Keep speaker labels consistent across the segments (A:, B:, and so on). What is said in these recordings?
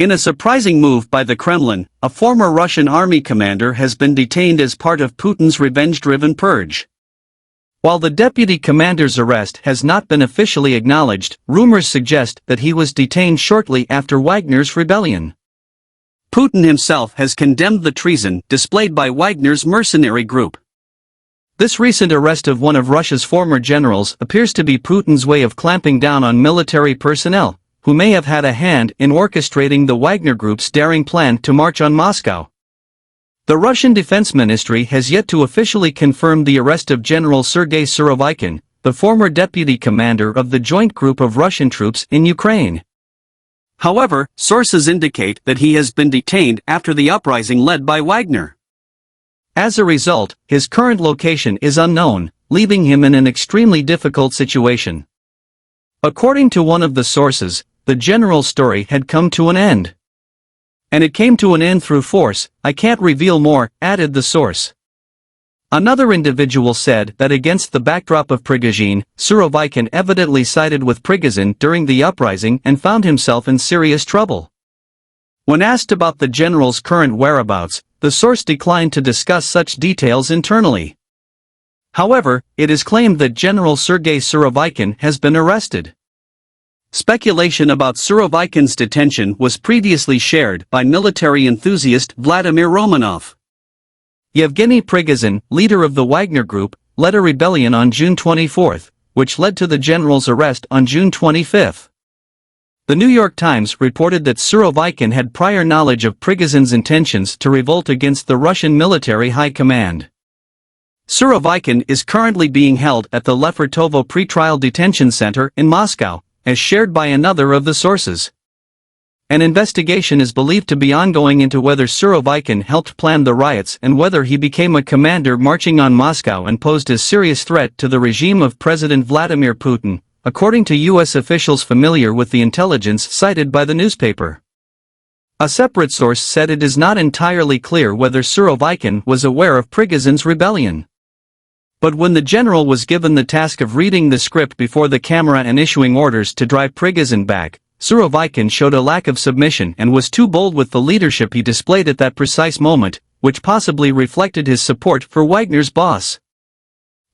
A: In a surprising move by the Kremlin, a former Russian army commander has been detained as part of Putin's revenge-driven purge. While the deputy commander's arrest has not been officially acknowledged, rumors suggest that he was detained shortly after Wagner's rebellion. Putin himself has condemned the treason displayed by Wagner's mercenary group. This recent arrest of one of Russia's former generals appears to be Putin's way of clamping down on military personnel, who may have had a hand in orchestrating the Wagner Group's daring plan to march on Moscow. The Russian Defense Ministry has yet to officially confirm the arrest of General Sergei Surovikin, the former deputy commander of the joint group of Russian troops in Ukraine. However, sources indicate that he has been detained after the uprising led by Wagner. As a result, his current location is unknown, leaving him in an extremely difficult situation. According to one of the sources, the general's story had come to an end. And it came to an end through force. I can't reveal more, added the source. Another individual said that against the backdrop of Prigozhin, Surovikin evidently sided with Prigozhin during the uprising and found himself in serious trouble. When asked about the general's current whereabouts, the source declined to discuss such details internally. However, it is claimed that General Sergei Surovikin has been arrested. Speculation about Surovikin's detention was previously shared by military enthusiast Vladimir Romanov. Yevgeny Prigozhin, leader of the Wagner Group, led a rebellion on June 24, which led to the general's arrest on June 25. The New York Times reported that Surovikin had prior knowledge of Prigozhin's intentions to revolt against the Russian military high command. Surovikin is currently being held at the Lefortovo pretrial detention center in Moscow, as shared by another of the sources. An investigation is believed to be ongoing into whether Surovikin helped plan the riots and whether he became a commander marching on Moscow and posed a serious threat to the regime of President Vladimir Putin, according to U.S. officials familiar with the intelligence cited by the newspaper. A separate source said it is not entirely clear whether Surovikin was aware of Prigozhin's rebellion. But when the general was given the task of reading the script before the camera and issuing orders to drive Prigozhin back, Surovikin showed a lack of submission and was too bold with the leadership he displayed at that precise moment, which possibly reflected his support for Wagner's boss.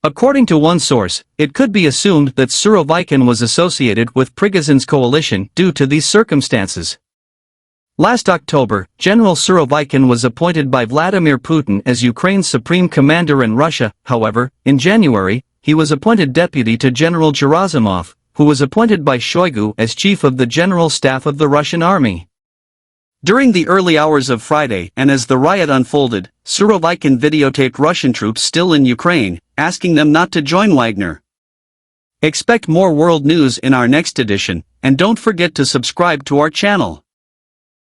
A: According to one source, it could be assumed that Surovikin was associated with Prigozhin's coalition due to these circumstances. Last October, General Surovikin was appointed by Vladimir Putin as Ukraine's supreme commander in Russia. However, in January, he was appointed deputy to General Gerasimov, who was appointed by Shoigu as chief of the general staff of the Russian army. During the early hours of Friday and as the riot unfolded, Surovikin videotaped Russian troops still in Ukraine, asking them not to join Wagner. Expect more world news in our next edition, and don't forget to subscribe to our channel.